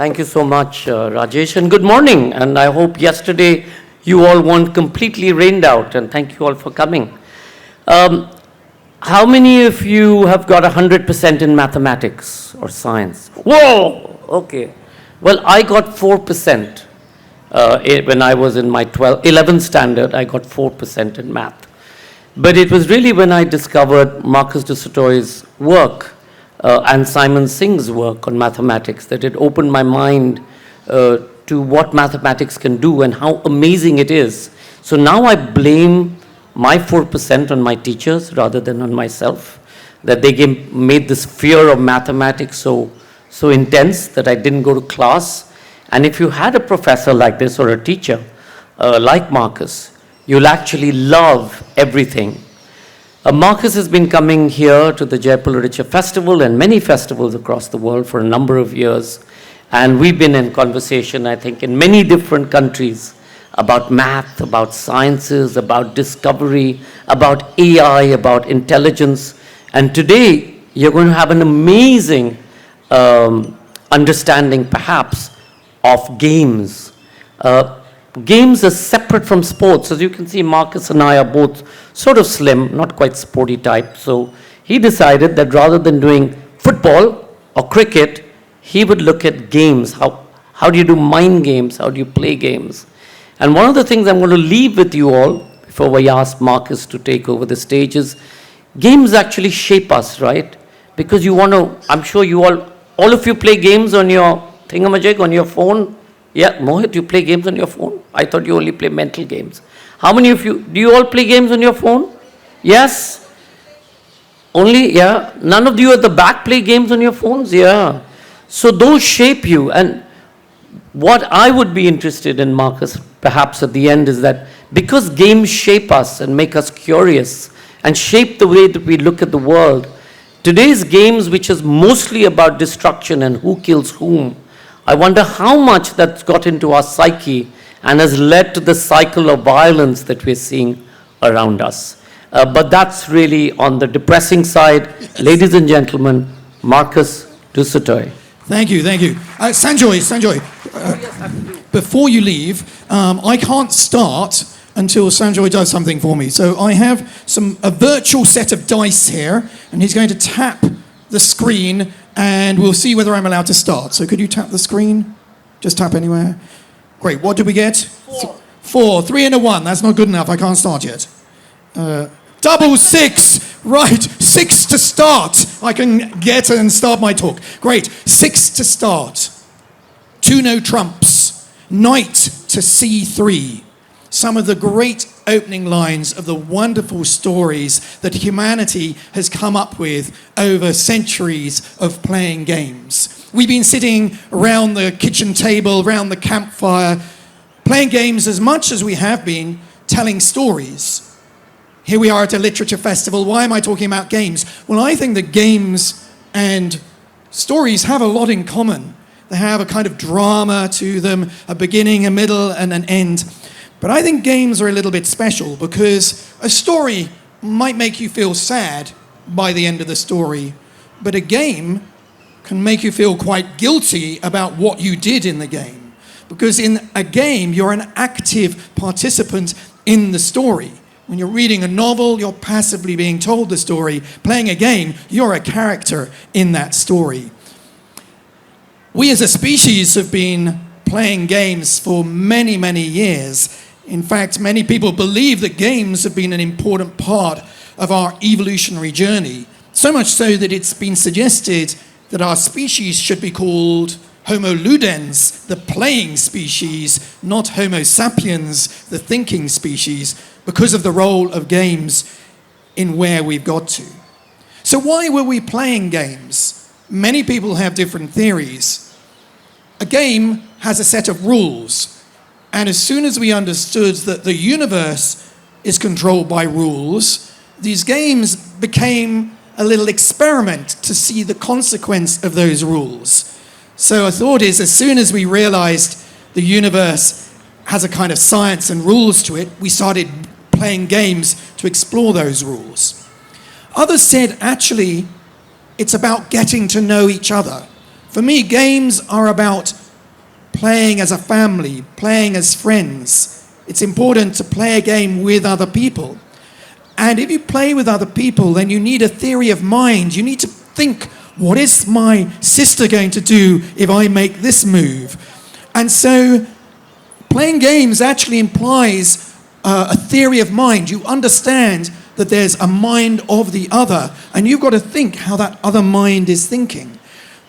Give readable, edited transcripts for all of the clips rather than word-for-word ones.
Thank you so much, Rajesh, and good morning. And I hope yesterday you all weren't completely rained out, and thank you all for coming. Um, how many of you have got 100% in mathematics or science? Whoa! Okay. Well, I got 4% when I was in my 11th standard. I got 4% in math. But it was really when I discovered Marcus de Sautoy's work and Simon Singh's work on mathematics that it opened my mind to what mathematics can do and how amazing it is. So now I blame my 4% on my teachers rather than on myself, that they made this fear of mathematics so intense that I didn't go to class. And if you had a professor like this or a teacher like Marcus, you'll actually love everything. Marcus has been coming here to the Jaipur Literature Festival and many festivals across the world for a number of years. And we've been in conversation, I think, in many different countries about math, about sciences, about discovery, about AI, about intelligence. And today, you're going to have an amazing understanding, perhaps, of games. Games are separate from sports. As you can see, Marcus and I are both sort of slim, not quite sporty type. So he decided that rather than doing football or cricket, he would look at games. How do you do mind games? How do you play games? And one of the things I'm going to leave with you all, before we ask Marcus to take over the stage, is games actually shape us, right? Because you want to, I'm sure you all of you play games on your thingamajig, on your phone. Yeah, Mohit, you play games on your phone? I thought you only play mental games. How many of you, do you all play games on your phone? Yes? Only, yeah? None of you at the back play games on your phones? Yeah. So those shape you. And what I would be interested in, Marcus, perhaps at the end, is that because games shape us and make us curious and shape the way that we look at the world, today's games, which is mostly about destruction and who kills whom, I wonder how much that's got into our psyche and has led to the cycle of violence that we're seeing around us. But that's really on the depressing side. Yes. Ladies and gentlemen, Marcus de Sautoy. Thank you. Sanjoy, before you leave, I can't start until Sanjoy does something for me. So I have a virtual set of dice here, and he's going to tap the screen, and we'll see whether I'm allowed to start. So could you tap the screen? Just tap anywhere. Great. What did we get? 4. 3 and a 1. That's not good enough. I can't start yet. Double 6. Right. 6 to start. I can get and start my talk. Great. 6 to start. 2 no trumps. Knight to C3. Some of the great opening lines of the wonderful stories that humanity has come up with over centuries of playing games. We've been sitting around the kitchen table, around the campfire, playing games as much as we have been telling stories. Here we are at a literature festival. Why am I talking about games? Well, I think that games and stories have a lot in common. They have a kind of drama to them, a beginning, a middle, and an end. But I think games are a little bit special because a story might make you feel sad by the end of the story, but a game can make you feel quite guilty about what you did in the game. Because in a game, you're an active participant in the story. When you're reading a novel, you're passively being told the story. Playing a game, you're a character in that story. We as a species have been playing games for many, many years. In fact, many people believe that games have been an important part of our evolutionary journey, so much so that it's been suggested that our species should be called Homo ludens, the playing species, not Homo sapiens, the thinking species, because of the role of games in where we've got to. So why were we playing games? Many people have different theories. A game has a set of rules. And as soon as we understood that the universe is controlled by rules, these games became a little experiment to see the consequence of those rules. So a thought is, as soon as we realized the universe has a kind of science and rules to it, we started playing games to explore those rules. Others said, actually, it's about getting to know each other. For me, games are about playing as a family, playing as friends. It's important to play a game with other people. And if you play with other people, then you need a theory of mind. You need to think, what is my sister going to do if I make this move? And so playing games actually implies a theory of mind. You understand that there's a mind of the other, and you've got to think how that other mind is thinking.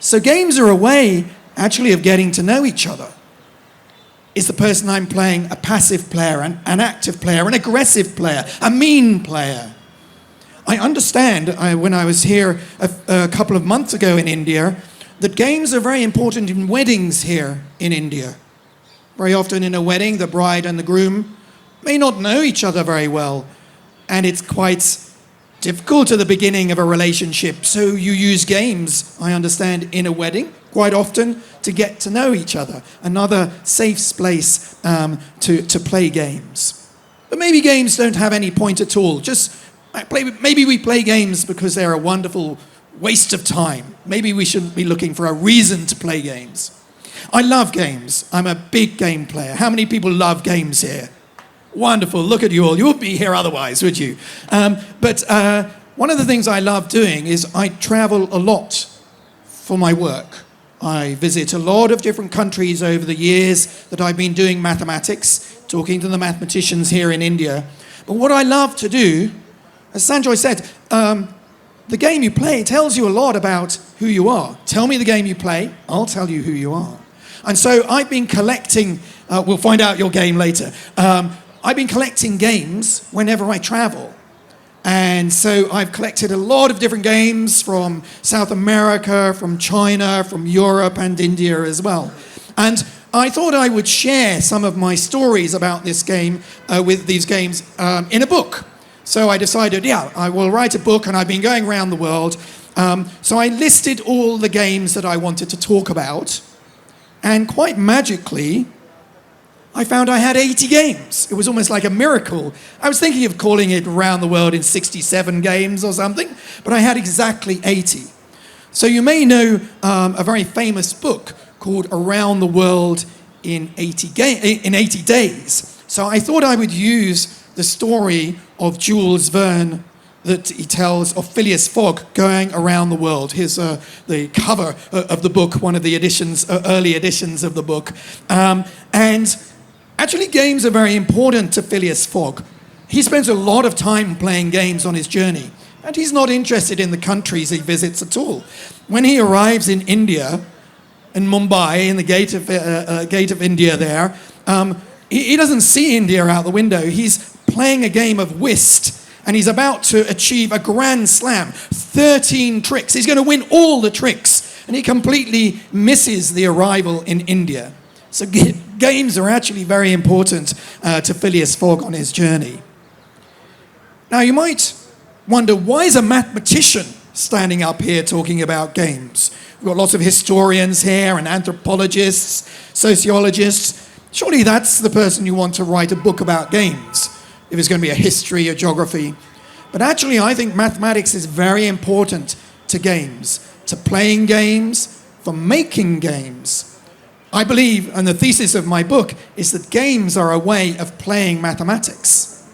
So games are a way, actually, of getting to know each other. Is the person I'm playing a passive player, an active player, an aggressive player, a mean player? I understand, when I was here a couple of months ago in India, that games are very important in weddings here in India. Very often in a wedding, the bride and the groom may not know each other very well, and it's quite difficult at the beginning of a relationship. So you use games, I understand, in a wedding quite often to get to know each other. Another safe place to play games. But maybe games don't have any point at all. Maybe we play games because they're a wonderful waste of time. Maybe we shouldn't be looking for a reason to play games. I love games. I'm a big game player. How many people love games here? Wonderful. Look at you all. You wouldn't be here otherwise, would you? But one of the things I love doing is I travel a lot for my work. I visit a lot of different countries over the years that I've been doing mathematics, talking to the mathematicians here in India. But what I love to do, as Sanjoy said, the game you play tells you a lot about who you are. Tell me the game you play, I'll tell you who you are. And so I've been collecting, we'll find out your game later. I've been collecting games whenever I travel. And so I've collected a lot of different games from South America, from China, from Europe and India as well. And I thought I would share some of my stories about this game, with these games, in a book. So I decided, I will write a book, and I've been going around the world. So I listed all the games that I wanted to talk about. And quite magically, I found I had 80 games. It was almost like a miracle. I was thinking of calling it Around the World in 67 games or something, but I had exactly 80. So you may know a very famous book called Around the World in 80 Days. So I thought I would use the story of Jules Verne that he tells of Phileas Fogg going around the world. Here's the cover of the book, one of the editions, early editions of the book. And actually, games are very important to Phileas Fogg. He spends a lot of time playing games on his journey, and he's not interested in the countries he visits at all. When he arrives in India, in Mumbai, in the gate of India there, he doesn't see India out the window. He's playing a game of whist, and he's about to achieve a grand slam, 13 tricks. He's going to win all the tricks, and he completely misses the arrival in India. So games are actually very important to Phileas Fogg on his journey. Now you might wonder, why is a mathematician standing up here talking about games? We've got lots of historians here and anthropologists, sociologists. Surely that's the person you want to write a book about games, if it's going to be a history or geography. But actually, I think mathematics is very important to games, to playing games, for making games. I believe, and the thesis of my book, is that games are a way of playing mathematics.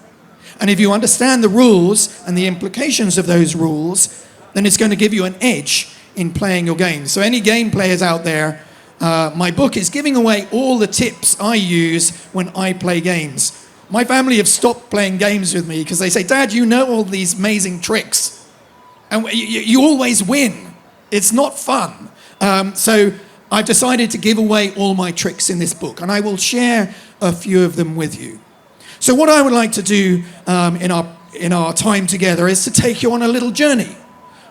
And if you understand the rules and the implications of those rules, then it's going to give you an edge in playing your games. So any game players out there, my book is giving away all the tips I use when I play games. My family have stopped playing games with me because they say, Dad, you know all these amazing tricks, and you always win. It's not fun. So I've decided to give away all my tricks in this book, and I will share a few of them with you. So what I would like to do in our time together is to take you on a little journey.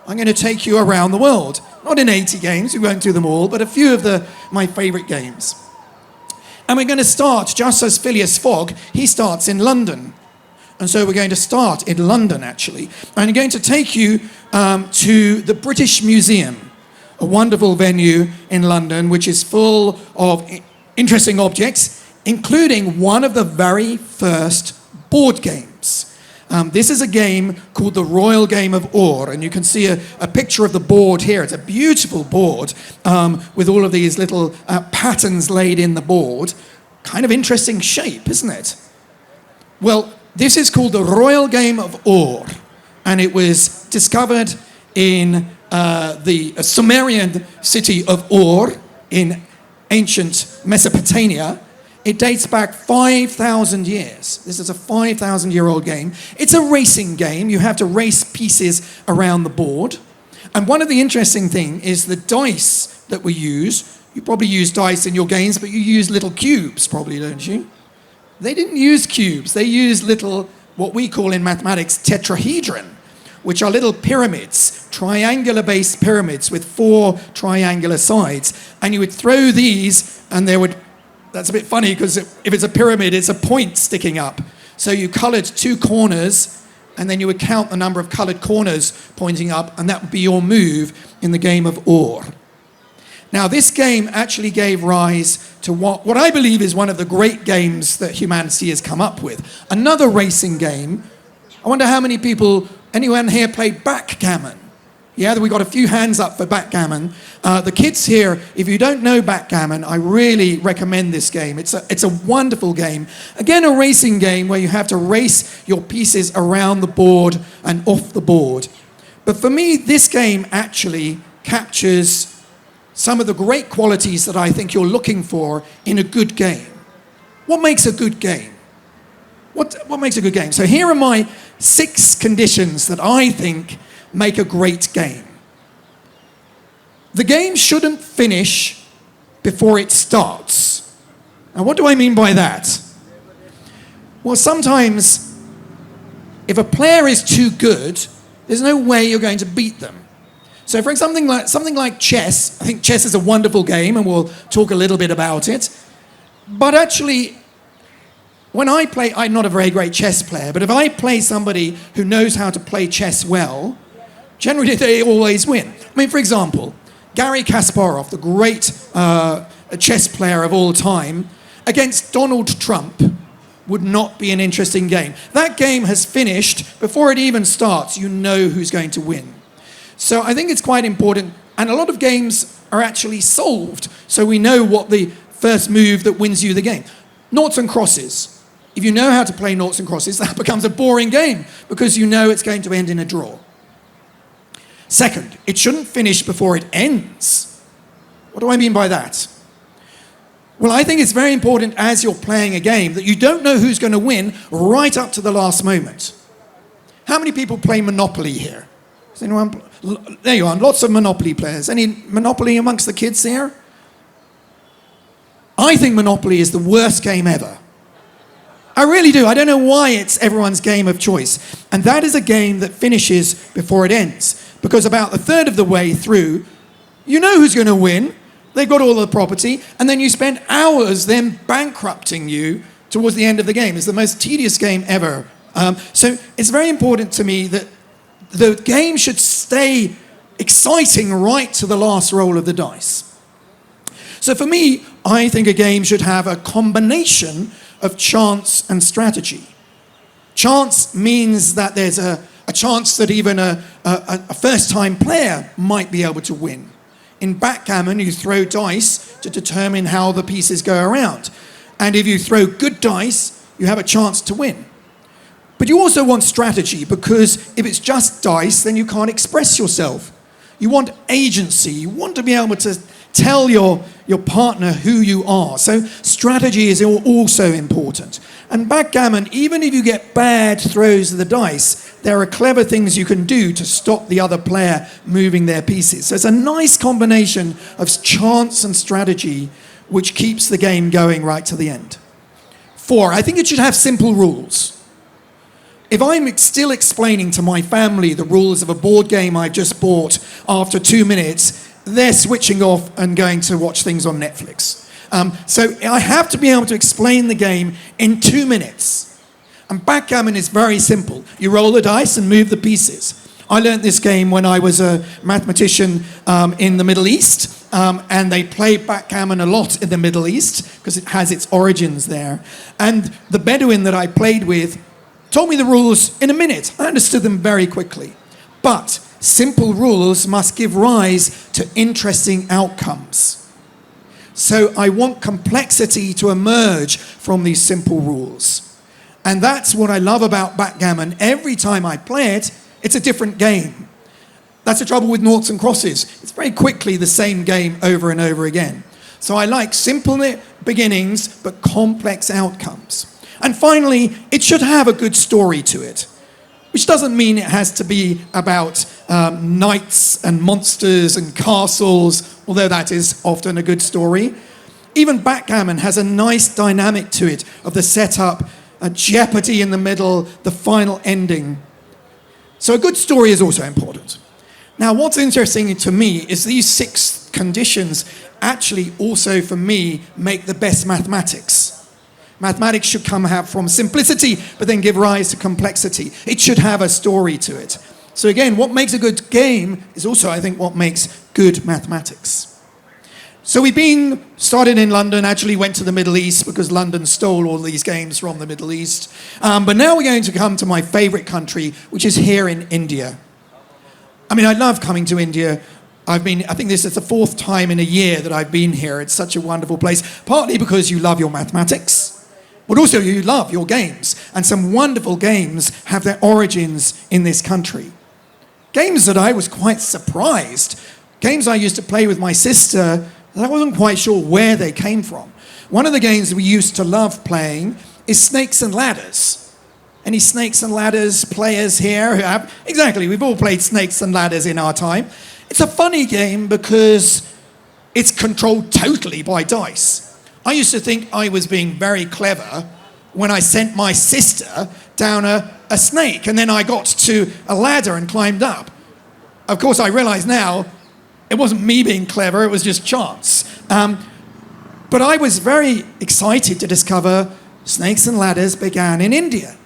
I'm going to take you around the world. Not in 80 games, we won't do them all, but a few of my favorite games. And we're going to start, just as Phileas Fogg, he starts in London. And so we're going to start in London, actually. And I'm going to take you to the British Museum, a wonderful venue in London, which is full of interesting objects, including one of the very first board games. This is a game called the Royal Game of Or, and you can see a picture of the board here. It's a beautiful board with all of these little patterns laid in the board. Kind of interesting shape, isn't it? Well, this is called the Royal Game of Or, and it was discovered in the Sumerian city of Ur in ancient Mesopotamia. It dates back 5,000 years. This is a 5,000-year-old game. It's a racing game. You have to race pieces around the board. And one of the interesting things is the dice that we use. You probably use dice in your games, but you use little cubes probably, don't you? They didn't use cubes. They used little, what we call in mathematics, tetrahedron, which are little pyramids, triangular-based pyramids with 4 triangular sides. And you would throw these, and there would... That's a bit funny, because if it's a pyramid, it's a point sticking up. So you coloured 2 corners, and then you would count the number of coloured corners pointing up, and that would be your move in the game of Or. Now, this game actually gave rise to what I believe is one of the great games that humanity has come up with. Another racing game. I wonder how many people, anyone here played backgammon? Yeah, we got a few hands up for backgammon. The kids here, if you don't know backgammon, I really recommend this game. It's a wonderful game. Again, a racing game where you have to race your pieces around the board and off the board. But for me, this game actually captures some of the great qualities that I think you're looking for in a good game. What makes a good game? What makes a good game? So here are my 6 conditions that I think make a great game. The game shouldn't finish before it starts. Now, what do I mean by that? Well, sometimes if a player is too good, there's no way you're going to beat them. So for something like chess, I think chess is a wonderful game, and we'll talk a little bit about it. But actually, when I play, I'm not a very great chess player, but if I play somebody who knows how to play chess well, generally they always win. I mean, for example, Garry Kasparov, the great chess player of all time, against Donald Trump would not be an interesting game. That game has finished before it even starts. You know who's going to win. So I think it's quite important, and a lot of games are actually solved, so we know what the first move that wins you the game. Noughts and crosses. If you know how to play noughts and crosses, that becomes a boring game because you know it's going to end in a draw. Second, it shouldn't finish before it ends. What do I mean by that? Well, I think it's very important as you're playing a game that you don't know who's going to win right up to the last moment. How many people play Monopoly here? Is anyone? There you are, lots of Monopoly players. Any Monopoly amongst the kids here? I think Monopoly is the worst game ever. I really do. I don't know why it's everyone's game of choice. And that is a game that finishes before it ends. Because about a third of the way through, you know who's going to win. They've got all the property. And then you spend hours then bankrupting you towards the end of the game. It's the most tedious game ever. So it's very important to me that the game should stay exciting right to the last roll of the dice. So for me, I think a game should have a combination of chance and strategy. Chance means that there's a chance that even a first-time player might be able to win. In backgammon, you throw dice to determine how the pieces go around. And if you throw good dice, you have a chance to win. But you also want strategy, because if it's just dice, then you can't express yourself. You want agency. You want to be able to tell your partner who you are. So strategy is also important. And backgammon, even if you get bad throws of the dice, there are clever things you can do to stop the other player moving their pieces. So it's a nice combination of chance and strategy which keeps the game going right to the end. 4, I think it should have simple rules. If I'm still explaining to my family the rules of a board game I've just bought after 2 minutes, they're switching off and going to watch things on Netflix. So I have to be able to explain the game in 2 minutes. And backgammon is very simple. You roll the dice and move the pieces. I learned this game when I was a mathematician in the Middle East, and they play backgammon a lot in the Middle East because it has its origins there. And the Bedouin that I played with, Told me the rules in a minute. I understood them very quickly. But simple rules must give rise to interesting outcomes. So I want complexity to emerge from these simple rules. And that's what I love about backgammon. Every time I play it, it's a different game. That's the trouble with noughts and crosses. It's very quickly the same game over and over again. So I like simple beginnings, but complex outcomes. And finally, it should have a good story to it, which doesn't mean it has to be about knights and monsters and castles, although that is often a good story. Even backgammon has a nice dynamic to it of the setup, a jeopardy in the middle, the final ending. So a good story is also important. Now, what's interesting to me is these 6 conditions actually also, for me, make the best mathematics. Mathematics should come from simplicity, but then give rise to complexity. It should have a story to it. So again, what makes a good game is also, I think, what makes good mathematics. So we've started in London, actually went to the Middle East because London stole all these games from the Middle East. But now we're going to come to my favorite country, which is here in India. I mean, I love coming to India. I think this is the 4th time in a year that I've been here. It's such a wonderful place, partly because you love your mathematics, but also you love your games. And some wonderful games have their origins in this country. Games that I was quite surprised. Games I used to play with my sister that I wasn't quite sure where they came from. One of the games we used to love playing is Snakes and Ladders. Any Snakes and Ladders players here who have? Exactly, we've all played Snakes and Ladders in our time. It's a funny game because it's controlled totally by dice. I used to think I was being very clever when I sent my sister down a snake, and then I got to a ladder and climbed up. Of course, I realize now it wasn't me being clever, it was just chance. But I was very excited to discover Snakes and Ladders began in India.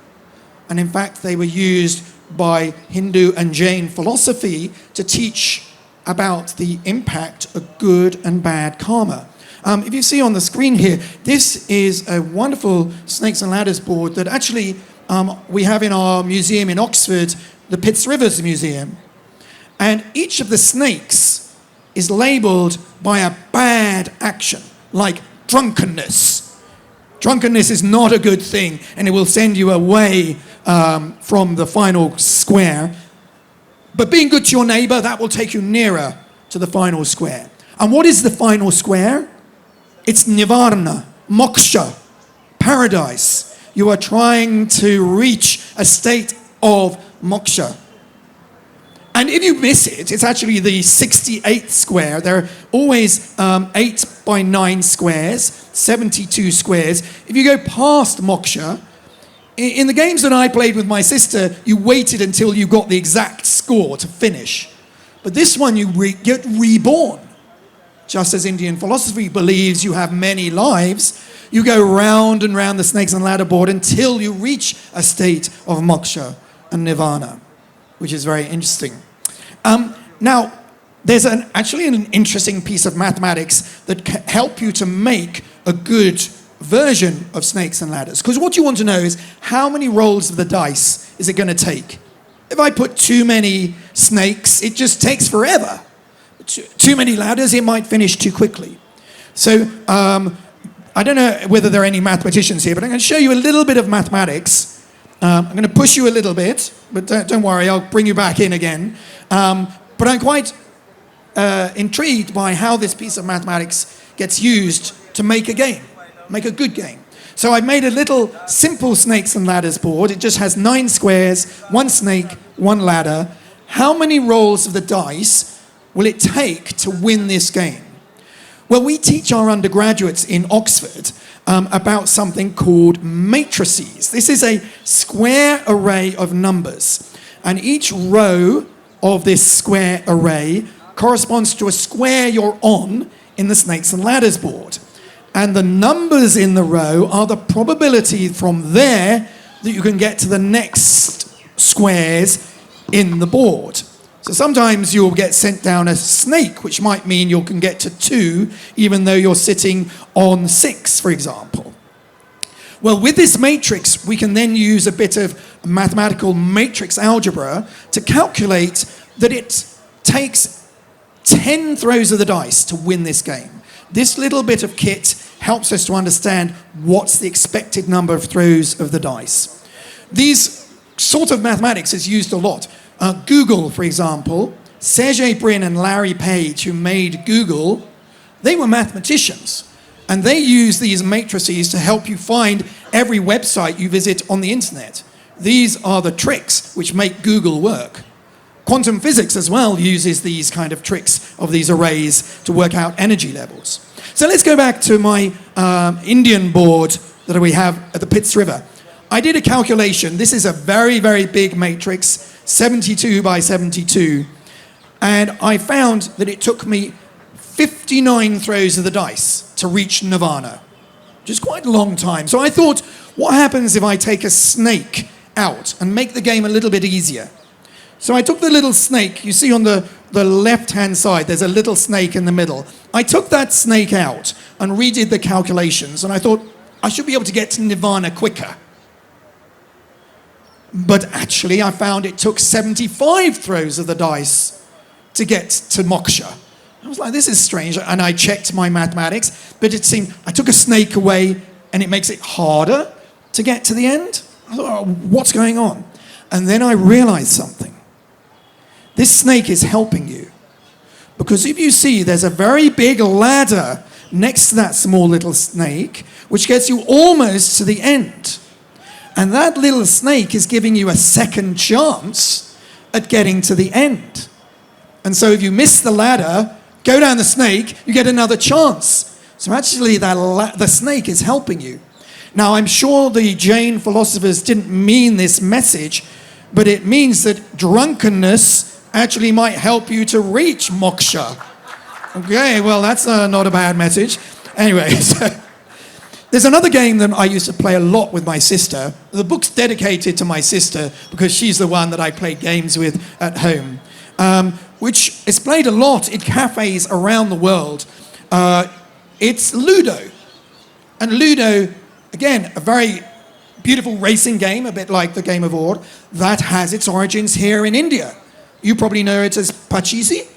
And in fact, they were used by Hindu and Jain philosophy to teach about the impact of good and bad karma. If you see on the screen here, this is a wonderful Snakes and Ladders board that actually we have in our museum in Oxford, the Pitts Rivers Museum. And each of the snakes is labelled by a bad action, like drunkenness. Drunkenness is not a good thing, and it will send you away from the final square. But being good to your neighbour, that will take you nearer to the final square. And what is the final square? It's nirvana, moksha, paradise. You are trying to reach a state of moksha. And if you miss it, it's actually the 68th square. There are always 8 by 9 squares, 72 squares. If you go past moksha, in the games that I played with my sister, you waited until you got the exact score to finish. But this one, you get reborn. Just as Indian philosophy believes you have many lives, you go round and round the Snakes and Ladder board until you reach a state of moksha and nirvana, which is very interesting. Now, there's actually an interesting piece of mathematics that can help you to make a good version of Snakes and Ladders. Because what you want to know is how many rolls of the dice is it going to take? If I put too many snakes, it just takes forever. Too many ladders, it might finish too quickly. So I don't know whether there are any mathematicians here, but I'm going to show you a little bit of mathematics. I'm going to push you a little bit, but don't worry, I'll bring you back in again. But I'm quite intrigued by how this piece of mathematics gets used to make a game, make a good game. So I've made a little simple Snakes and Ladders board. It just has 9 squares, 1 snake, 1 ladder. How many rolls of the dice will it take to win this game? Well, we teach our undergraduates in Oxford about something called matrices. This is a square array of numbers. And each row of this square array corresponds to a square you're on in the Snakes and Ladders board. And the numbers in the row are the probability from there that you can get to the next squares in the board. So sometimes you'll get sent down a snake, which might mean you can get to 2, even though you're sitting on 6, for example. Well, with this matrix, we can then use a bit of mathematical matrix algebra to calculate that it takes 10 throws of the dice to win this game. This little bit of kit helps us to understand what's the expected number of throws of the dice. These sort of mathematics is used a lot. Google, for example, Sergey Brin and Larry Page, who made Google, they were mathematicians. And they use these matrices to help you find every website you visit on the internet. These are the tricks which make Google work. Quantum physics as well uses these kind of tricks of these arrays to work out energy levels. So let's go back to my Indian board that we have at the Pitts River. I did a calculation. This is a very, very big matrix, 72 by 72. And I found that it took me 59 throws of the dice to reach nirvana, which is quite a long time. So I thought, what happens if I take a snake out and make the game a little bit easier? So I took the little snake. You see on the left-hand side, there's a little snake in the middle. I took that snake out and redid the calculations, and I thought, I should be able to get to nirvana quicker. But actually, I found it took 75 throws of the dice to get to moksha. I was like, this is strange. And I checked my mathematics, but it seemed I took a snake away and it makes it harder to get to the end. I thought, oh, what's going on? And then I realized something. This snake is helping you. Because if you see, there's a very big ladder next to that small little snake, which gets you almost to the end. And that little snake is giving you a second chance at getting to the end. And so if you miss the ladder, go down the snake, you get another chance. So actually the snake is helping you. Now I'm sure the Jain philosophers didn't mean this message, but it means that drunkenness actually might help you to reach moksha. Okay, well that's not a bad message. Anyway, so there's another game that I used to play a lot with my sister. The book's dedicated to my sister because she's the one that I play games with at home. Which is played a lot in cafes around the world. It's Ludo. And Ludo, again, a very beautiful racing game, a bit like the game of Ord, that has its origins here in India. You probably know it as Pachisi.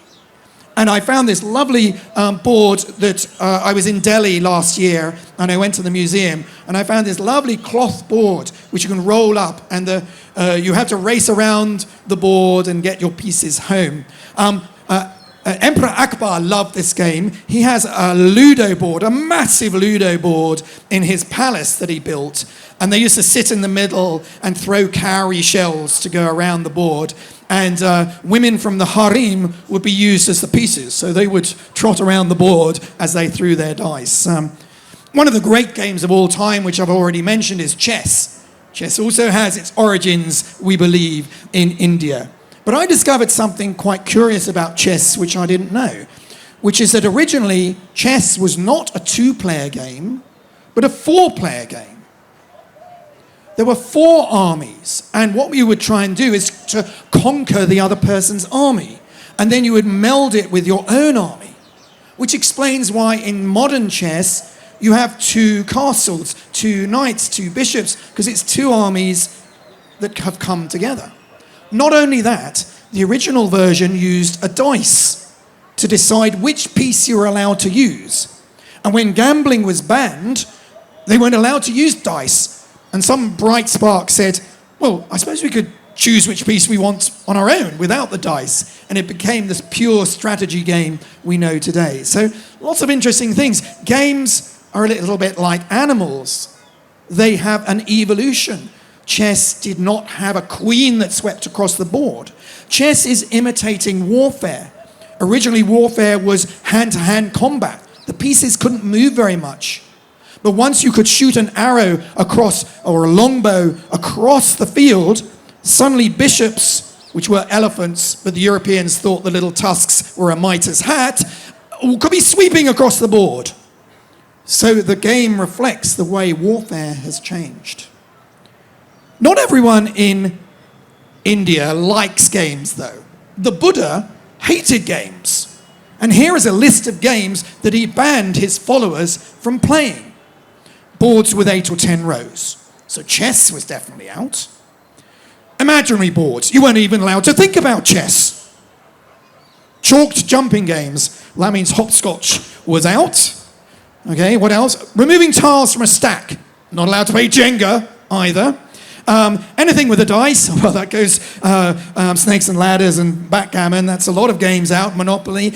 And I found this lovely board that I was in Delhi last year, and I went to the museum, and I found this lovely cloth board which you can roll up, and you have to race around the board and get your pieces home. Emperor Akbar loved this game. He has a Ludo board, a massive Ludo board in his palace that he built, and they used to sit in the middle and throw cowrie shells to go around the board. And women from the harem would be used as the pieces, so they would trot around the board as they threw their dice. One of the great games of all time, which I've already mentioned, is chess. Chess also has its origins, we believe, in India. But I discovered something quite curious about chess, which I didn't know, which is that originally chess was not a two-player game, but a four-player game. There were four armies, and what we would try and do is to conquer the other person's army, and then you would meld it with your own army, which explains why in modern chess you have two castles, two knights, two bishops, because it's two armies that have come together. Not only that, the original version used a dice to decide which piece you were allowed to use. And when gambling was banned, they weren't allowed to use dice. And some bright spark said, well, I suppose we could choose which piece we want on our own without the dice. And it became this pure strategy game we know today. So lots of interesting things. Games are a little bit like animals. They have an evolution. Chess did not have a queen that swept across the board. Chess is imitating warfare. Originally, warfare was hand-to-hand combat. The pieces couldn't move very much. But once you could shoot an arrow across, or a longbow across the field, suddenly bishops, which were elephants, but the Europeans thought the little tusks were a mitre hat, could be sweeping across the board. So the game reflects the way warfare has changed. Not everyone in India likes games, though. The Buddha hated games. And here is a list of games that he banned his followers from playing. Boards with 8 or 10 rows. So chess was definitely out. Imaginary boards. You weren't even allowed to think about chess. Chalked jumping games. Well, that means hopscotch was out. Okay, what else? Removing tiles from a stack. Not allowed to play Jenga either. Anything with a dice, well, that goes snakes and ladders and backgammon. That's a lot of games out. Monopoly.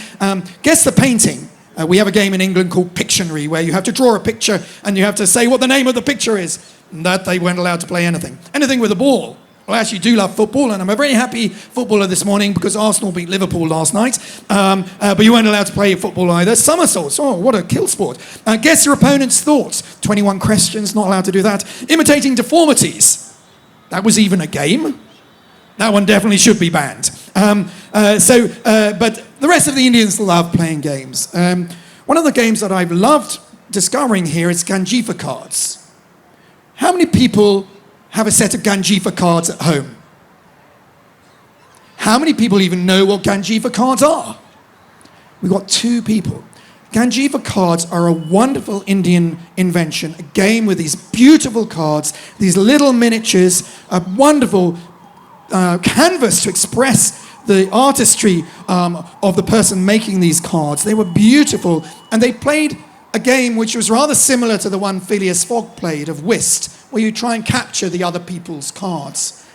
Guess the painting. We have a game in England called Pictionary, where you have to draw a picture and you have to say what the name of the picture is. And that they weren't allowed to play anything. Anything with a ball. Well, I actually do love football, and I'm a very happy footballer this morning because Arsenal beat Liverpool last night. But you weren't allowed to play football either. Somersaults, oh, what a kill sport. Guess your opponent's thoughts. 21 questions, not allowed to do that. Imitating deformities. That was even a game. That one definitely should be banned. But the rest of the Indians love playing games. One of the games that I've loved discovering here is Ganjifa cards. How many people have a set of Ganjifa cards at home? How many people even know what Ganjifa cards are? We've got 2 people. Ganjifa cards are a wonderful Indian invention, a game with these beautiful cards, these little miniatures, a wonderful canvas to express the artistry of the person making these cards. They were beautiful, and they played a game which was rather similar to the one Phileas Fogg played of whist, where you try and capture the other people's cards.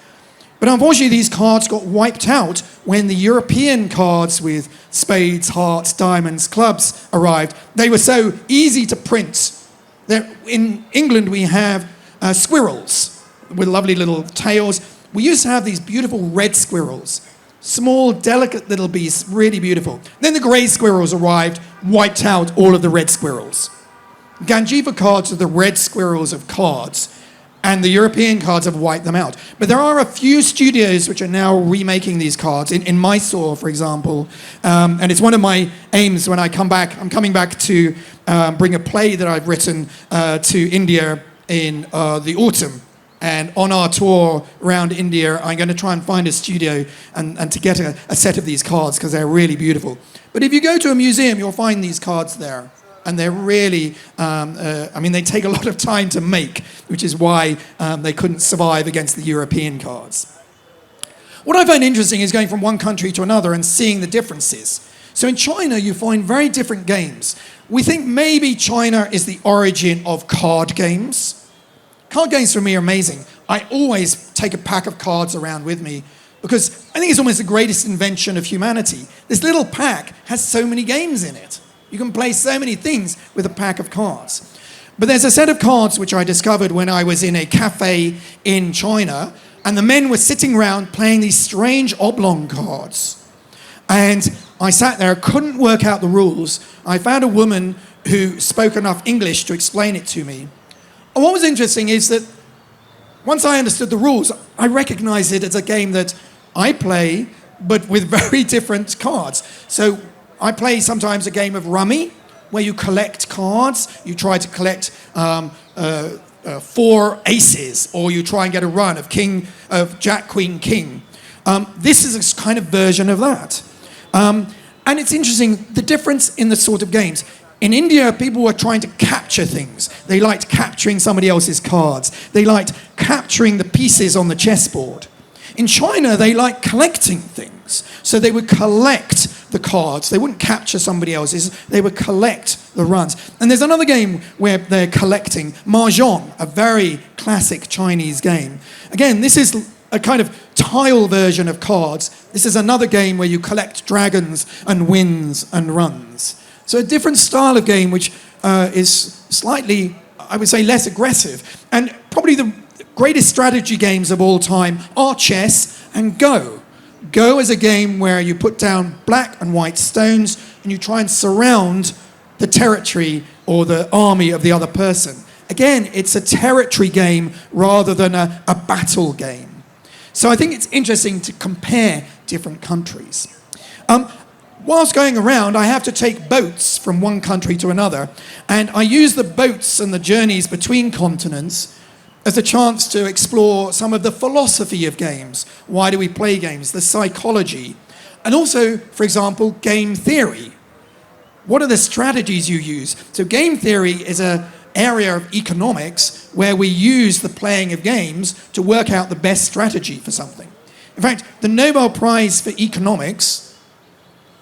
But unfortunately, these cards got wiped out when the European cards with spades, hearts, diamonds, clubs arrived. They were so easy to print. In England, we have squirrels with lovely little tails. We used to have these beautiful red squirrels. Small, delicate little beasts, really beautiful. Then the grey squirrels arrived, wiped out all of the red squirrels. Ganjifa cards are the red squirrels of cards, and the European cards have wiped them out. But there are a few studios which are now remaking these cards. In Mysore, for example, and it's one of my aims when I come back. I'm coming back to bring a play that I've written to India in the autumn. And on our tour around India, I'm going to try and find a studio and to get a set of these cards because they're really beautiful. But if you go to a museum, you'll find these cards there. And they're really, they take a lot of time to make, which is why they couldn't survive against the European cards. What I find interesting is going from one country to another and seeing the differences. So in China, you find very different games. We think maybe China is the origin of card games. Card games for me are amazing. I always take a pack of cards around with me because I think it's almost the greatest invention of humanity. This little pack has so many games in it. You can play so many things with a pack of cards. But there's a set of cards which I discovered when I was in a cafe in China, and the men were sitting around playing these strange oblong cards. And I sat there, couldn't work out the rules. I found a woman who spoke enough English to explain it to me. And what was interesting is that once I understood the rules, I recognized it as a game that I play, but with very different cards. So I play sometimes a game of rummy, where you collect cards. You try to collect 4 aces, or you try and get a run of Jack, Queen, King. This is a kind of version of that. And it's interesting, the difference in the sort of games. In India, people were trying to capture things. They liked capturing somebody else's cards. They liked capturing the pieces on the chessboard. In China, they liked collecting things. So they would collect the cards. They wouldn't capture somebody else's. They would collect the runs. And there's another game where they're collecting Mahjong, a very classic Chinese game. Again, this is a kind of tile version of cards. This is another game where you collect dragons and wins and runs. So a different style of game which is slightly, I would say, less aggressive. And probably the greatest strategy games of all time are chess and Go. Go is a game where you put down black and white stones and you try and surround the territory or the army of the other person. Again, it's a territory game rather than a battle game. So I think it's interesting to compare different countries. Whilst going around, I have to take boats from one country to another, and I use the boats and the journeys between continents as a chance to explore some of the philosophy of games. Why do we play games? The psychology. And also, for example, game theory. What are the strategies you use? So game theory is a area of economics where we use the playing of games to work out the best strategy for something. In fact, the Nobel Prize for Economics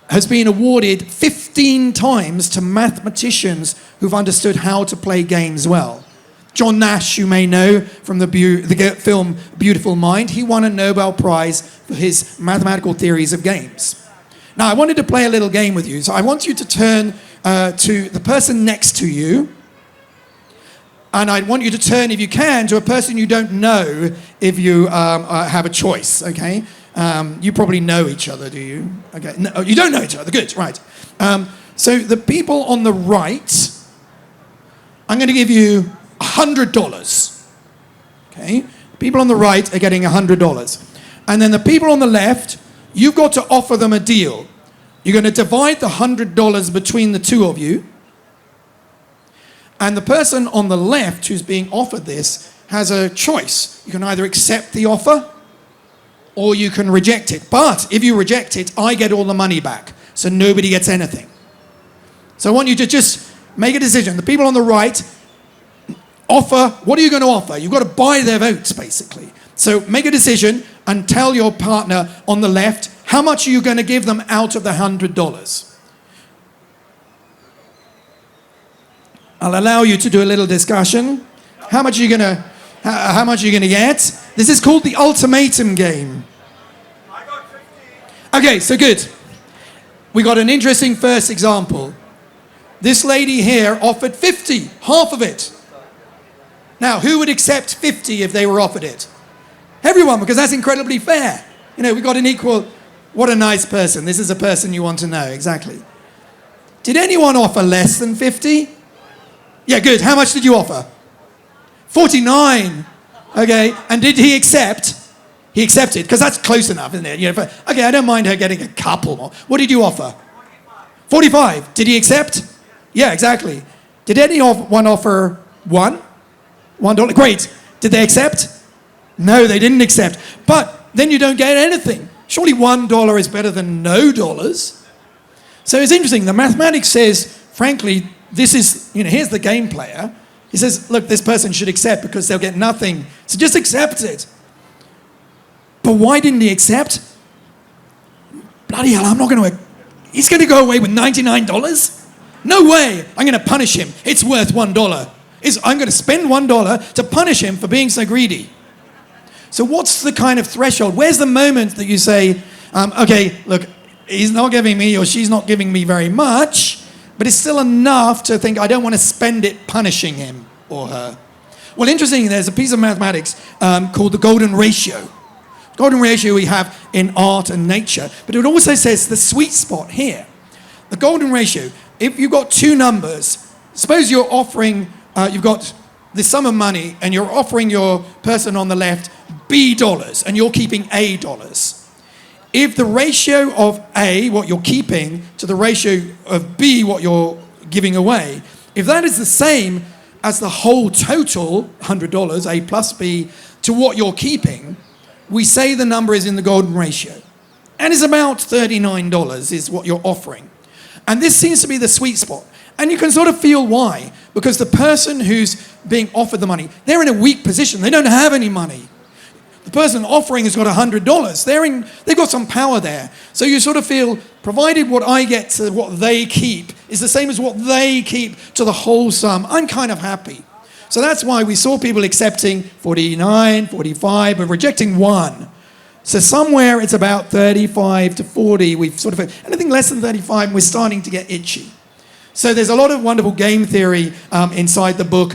has been awarded 15 times to mathematicians who've understood how to play games well. John Nash, you may know from the film Beautiful Mind, he won a Nobel Prize for his mathematical theories of games. Now, I wanted to play a little game with you, so I want you to turn to the person next to you, and I want you to turn, if you can, to a person you don't know if you have a choice, okay? You probably know each other, do you? Okay, no, you don't know each other, good, right. So the people on the right, I'm going to give you $100, okay? People on the right are getting $100. And then the people on the left, you've got to offer them a deal. You're going to divide the $100 between the two of you. And the person on the left who's being offered this has a choice. You can either accept the offer or you can reject it. But if you reject it, I get all the money back. So nobody gets anything. So I want you to just make a decision. The people on the right offer, what are you going to offer? You've got to buy their votes, basically. So make a decision and tell your partner on the left, how much are you going to give them out of the $100? I'll allow you to do a little discussion. How much are you going to, how much are you going to get? This is called the ultimatum game. I got 50. Okay, so good. We got an interesting first example. This lady here offered 50, half of it. Now, who would accept 50 if they were offered it? Everyone, because that's incredibly fair. You know, we got an equal, what a nice person. This is a person you want to know, exactly. Did anyone offer less than 50? Yeah, good. How much did you offer? 49. Okay, and did he accept? He accepted, because that's close enough, isn't it? You know, okay, I don't mind her getting a couple more. What did you offer? 45. Did he accept? Yeah, exactly. Did anyone offer $1? $1? Great. Did they accept? No, they didn't accept. But then you don't get anything. Surely $1 is better than no dollars. So it's interesting. The mathematics says, frankly, this is, you know, here's the game player. He says, look, this person should accept because they'll get nothing. So just accept it. But why didn't he accept? Bloody hell, I'm not going to... He's going to go away with $99? No way. I'm going to punish him. It's worth $1. I'm going to spend $1 to punish him for being so greedy. So what's the kind of threshold? Where's the moment that you say, okay, look, he's not giving me or she's not giving me very much, but it's still enough to think I don't want to spend it punishing him or her. Well, interestingly, there's a piece of mathematics called the golden ratio. Golden ratio we have in art and nature, but it also says the sweet spot here. The golden ratio, if you've got two numbers, suppose you're offering, you've got the sum of money and you're offering your person on the left B dollars and you're keeping A dollars. If the ratio of A, what you're keeping, to the ratio of B, what you're giving away, if that is the same as the whole total, $100, A plus B, to what you're keeping, we say the number is in the golden ratio. And it's about $39 is what you're offering. And this seems to be the sweet spot. And you can sort of feel why. Because the person who's being offered the money, they're in a weak position. They don't have any money. The person offering has got $100. They've got some power there. So you sort of feel, provided what I get to what they keep is the same as what they keep to the whole sum, I'm kind of happy. So that's why we saw people accepting 49, 45, but rejecting 1. So somewhere it's about 35 to 40. We've sort of, anything less than 35, we're starting to get itchy. So there's a lot of wonderful game theory inside the book,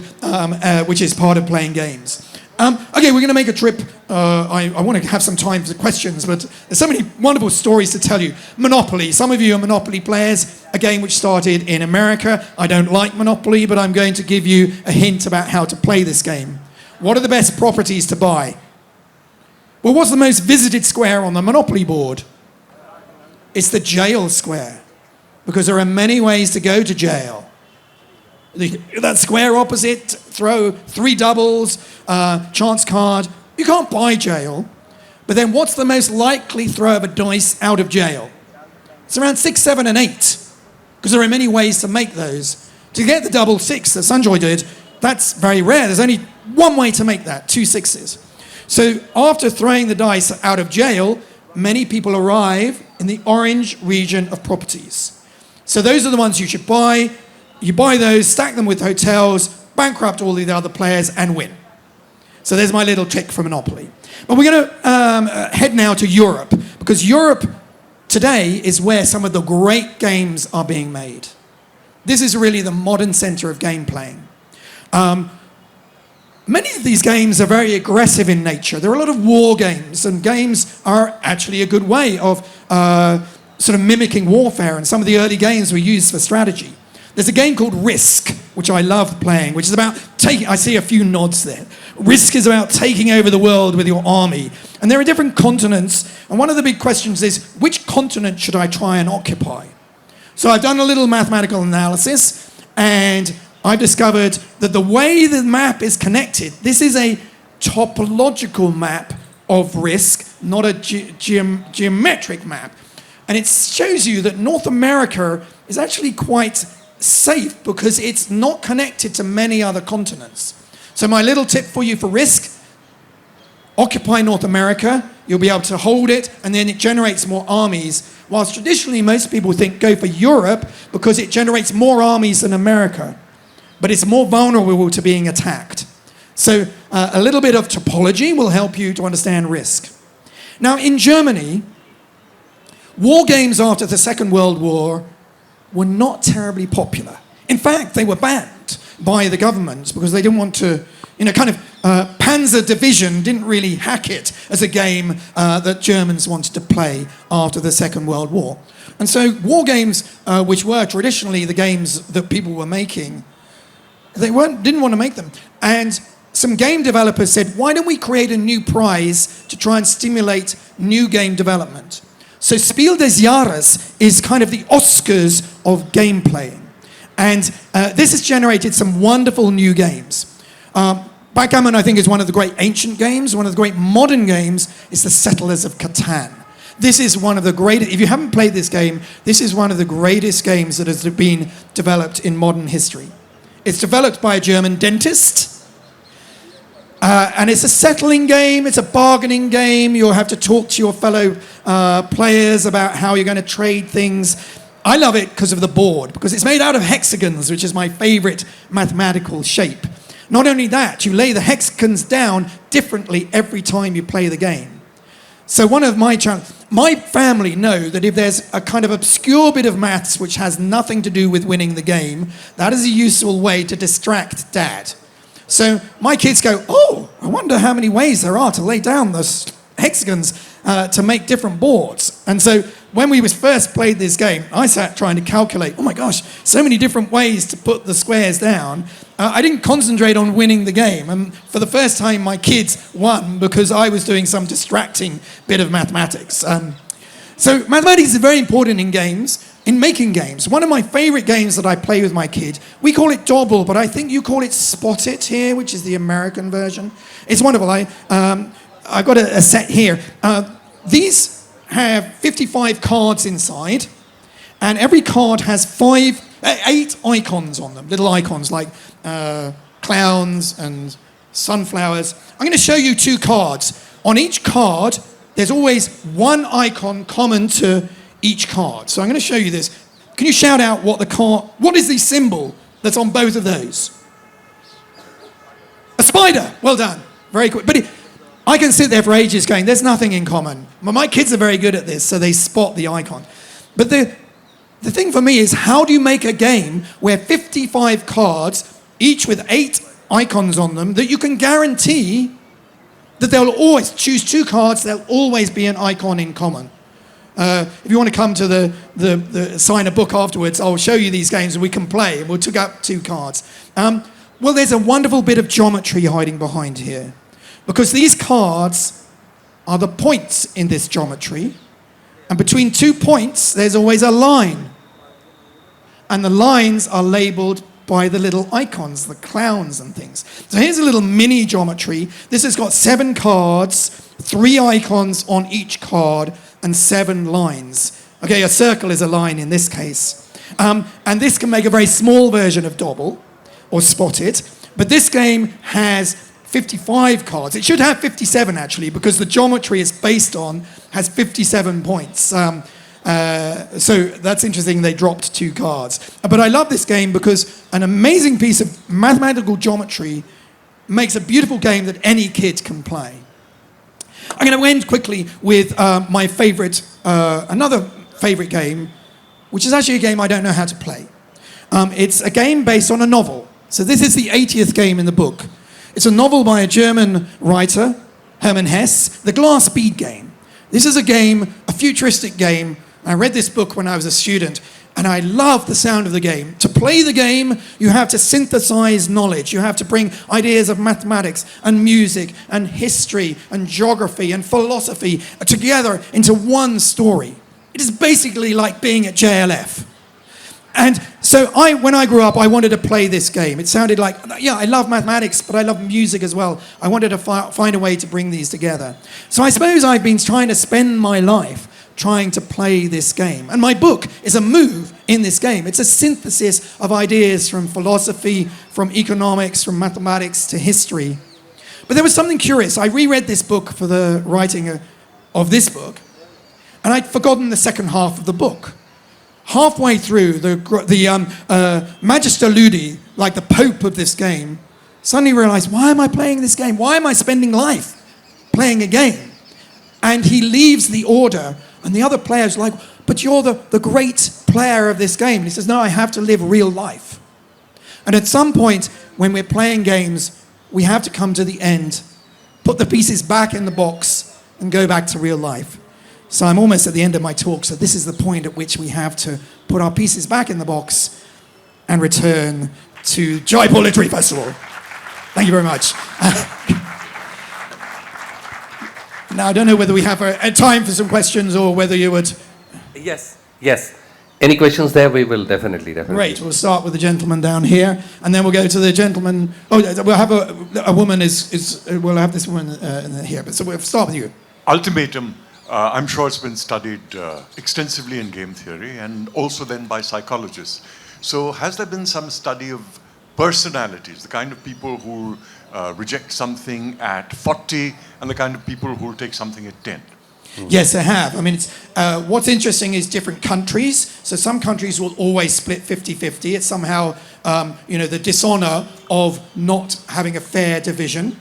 which is part of playing games. Okay, we're going to make a trip. I want to have some time for questions, but there's so many wonderful stories to tell you. Monopoly. Some of you are Monopoly players, a game which started in America. I don't like Monopoly, but I'm going to give you a hint about how to play this game. What are the best properties to buy? Well, what's the most visited square on the Monopoly board? It's the jail square, because there are many ways to go to jail. That square opposite, throw 3 doubles, chance card. You can't buy jail. But then what's the most likely throw of a dice out of jail? It's around 6, 7, and 8. Because there are many ways to make those. To get the double 6 that Sanjoy did, That's very rare. There's only one way to make that, 2 sixes. So after throwing the dice out of jail, many people arrive in the orange region of properties. So those are the ones you should buy. You buy those, stack them with hotels, bankrupt all the other players, and win. So there's my little trick for Monopoly. But we're going to head now to Europe, because Europe today is where some of the great games are being made. This is really the modern center of game playing. Many of these games are very aggressive in nature. There are a lot of war games, and games are actually a good way of sort of mimicking warfare, and some of the early games were used for strategy. There's a game called Risk, which I love playing, which is about taking, I see a few nods there. Risk is about taking over the world with your army. And there are different continents, and one of the big questions is, which continent should I try and occupy? So I've done a little mathematical analysis, and I've discovered that the way the map is connected, this is a topological map of Risk, not a geometric map. And it shows you that North America is actually quite safe because it's not connected to many other continents. So my little tip for you for Risk, occupy North America, you'll be able to hold it, and then it generates more armies. Whilst traditionally most people think go for Europe because it generates more armies than America, but it's more vulnerable to being attacked. So a little bit of topology will help you to understand Risk. Now in Germany, war games after the Second World War were not terribly popular. In fact, they were banned by the government because they didn't want to, Panzer Division didn't really hack it as a game that Germans wanted to play after the Second World War. And so war games, which were traditionally the games that people were making, didn't want to make them. And some game developers said, why don't we create a new prize to try and stimulate new game development? So Spiel des Jahres is kind of the Oscars of game playing. And this has generated some wonderful new games. Backgammon, I think, is one of the great ancient games. One of the great modern games is the Settlers of Catan. This is one of the greatest, if you haven't played this game, this is one of the greatest games that has been developed in modern history. It's developed by a German dentist. And it's a settling game, it's a bargaining game. You'll have to talk to your fellow players about how you're going to trade things. I love it because of the board, because it's made out of hexagons, which is my favorite mathematical shape. Not only that, you lay the hexagons down differently every time you play the game. So one of my family know that if there's a kind of obscure bit of maths which has nothing to do with winning the game, that is a useful way to distract Dad. So my kids go, oh, I wonder how many ways there are to lay down those hexagons to make different boards. And so when we first played this game, I sat trying to calculate, oh my gosh, so many different ways to put the squares down. I didn't concentrate on winning the game. And for the first time, my kids won because I was doing some distracting bit of mathematics. So mathematics is very important in games. In making games, one of my favorite games that I play with my kid, we call it Dobble, but I think you call it Spot It here, which is the American version. It's wonderful. I've got a set here. These have 55 cards inside, and every card has 8 icons on them, little icons like clowns and sunflowers. I'm going to show you 2 cards. On each card, there's always one icon common to each card. So I'm going to show you this. Can you shout out what is the symbol that's on both of those? A spider. Well done. Very quick. But I can sit there for ages going, there's nothing in common. My kids are very good at this, so they spot the icon. But the thing for me is, how do you make a game where 55 cards, each with 8 icons on them, that you can guarantee that they'll always choose 2 cards, there'll always be an icon in common. If you want to come to the sign a book afterwards, I'll show you these games and we can play. We'll take up 2 cards. Well, there's a wonderful bit of geometry hiding behind here, because these cards are the points in this geometry, and between 2 points there's always a line, and the lines are labelled by the little icons, the clowns and things. So here's a little mini geometry. This has got 7 cards, 3 icons on each card, and 7 lines. Okay, a circle is a line in this case. And this can make a very small version of Dobble. or spot it. But this game has 55 cards. It should have 57 actually, because the geometry it's based on has 57 points. So that's interesting, they dropped 2 cards. But I love this game because an amazing piece of mathematical geometry makes a beautiful game that any kid can play. I'm going to end quickly with my favorite, another favorite game, which is actually a game I don't know how to play. It's a game based on a novel. So this is the 80th game in the book. It's a novel by a German writer, Hermann Hesse, The Glass Bead Game. This is a game, a futuristic game. I read this book when I was a student, and I love the sound of the game. To play the game, you have to synthesize knowledge. You have to bring ideas of mathematics and music and history and geography and philosophy together into one story. It is basically like being at JLF. And so when I grew up, I wanted to play this game. It sounded like, yeah, I love mathematics, but I love music as well. I wanted to find a way to bring these together. So I suppose I've been trying to spend my life trying to play this game. And my book is a move in this game. It's a synthesis of ideas from philosophy, from economics, from mathematics to history. But there was something curious. I reread this book for the writing of this book, and I'd forgotten the second half of the book. Halfway through, the Magister Ludi, like the Pope of this game, suddenly realized, why am I playing this game? Why am I spending life playing a game? And he leaves the order, and the other players are like, but you're the great player of this game. And he says, no, I have to live real life. And at some point, when we're playing games, we have to come to the end, put the pieces back in the box, and go back to real life. So I'm almost at the end of my talk, so this is the point at which we have to put our pieces back in the box and return to Jaipur Literary Festival. Thank you very much. Now, I don't know whether we have a time for some questions or whether you would... Yes. Any questions there? We will definitely. Great, we'll start with the gentleman down here, and then we'll go to the gentleman... Oh, we'll have a woman we'll have this woman here, but so we'll start with you. Ultimatum. I'm sure it's been studied extensively in game theory and also then by psychologists. So has there been some study of personalities, the kind of people who reject something at 40 and the kind of people who will take something at 10? Yes, I have. I mean, what's interesting is different countries. So some countries will always split 50-50. It's somehow, the dishonor of not having a fair division.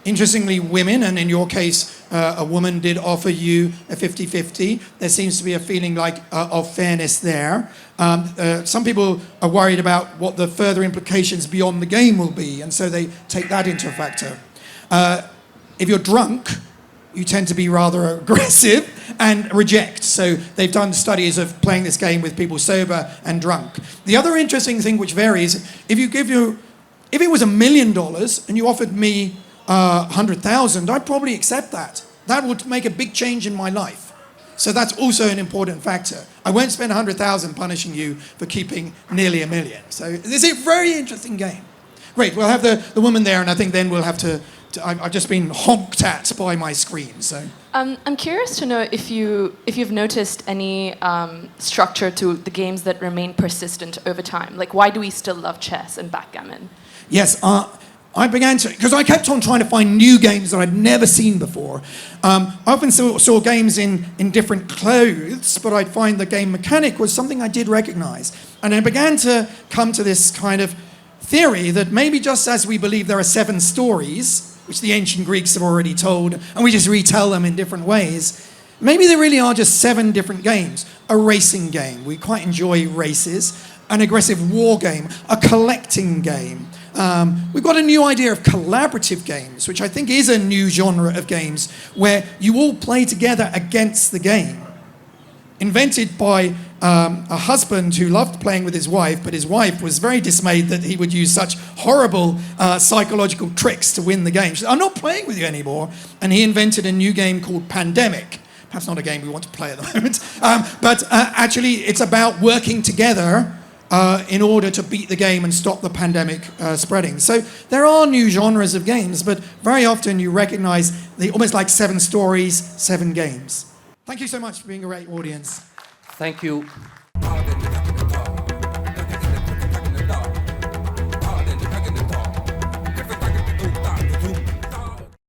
Interestingly, women, and in your case, a woman did offer you a 50-50. There seems to be a feeling of fairness there. Some people are worried about what the further implications beyond the game will be, and so they take that into a factor. If you're drunk, you tend to be rather aggressive and reject. So they've done studies of playing this game with people sober and drunk. The other interesting thing which varies, if it was $1 million and you offered me 100,000, I'd probably accept that. That would make a big change in my life. So that's also an important factor. I won't spend 100,000 punishing you for keeping nearly $1 million. So this is a very interesting game. Great, we'll have the woman there, and I think then we'll have to I've just been honked at by my screen. So I'm curious to know if you've noticed any structure to the games that remain persistent over time. Like, why do we still love chess and backgammon? Yes, I began to, because I kept on trying to find new games that I'd never seen before. I often saw games in different clothes, but I'd find the game mechanic was something I did recognize. And I began to come to this kind of theory that maybe just as we believe there are 7 stories, which the ancient Greeks have already told, and we just retell them in different ways, maybe there really are just 7 different games. A racing game, we quite enjoy races. An aggressive war game, a collecting game. We've got a new idea of collaborative games, which I think is a new genre of games where you all play together against the game. Invented by a husband who loved playing with his wife, but his wife was very dismayed that he would use such horrible psychological tricks to win the game. She said, I'm not playing with you anymore. And he invented a new game called Pandemic. Perhaps not a game we want to play at the moment. But actually, it's about working together in order to beat the game and stop the pandemic spreading. So there are new genres of games, but very often you recognize almost like 7 stories, 7 games. Thank you so much for being a great audience. Thank you.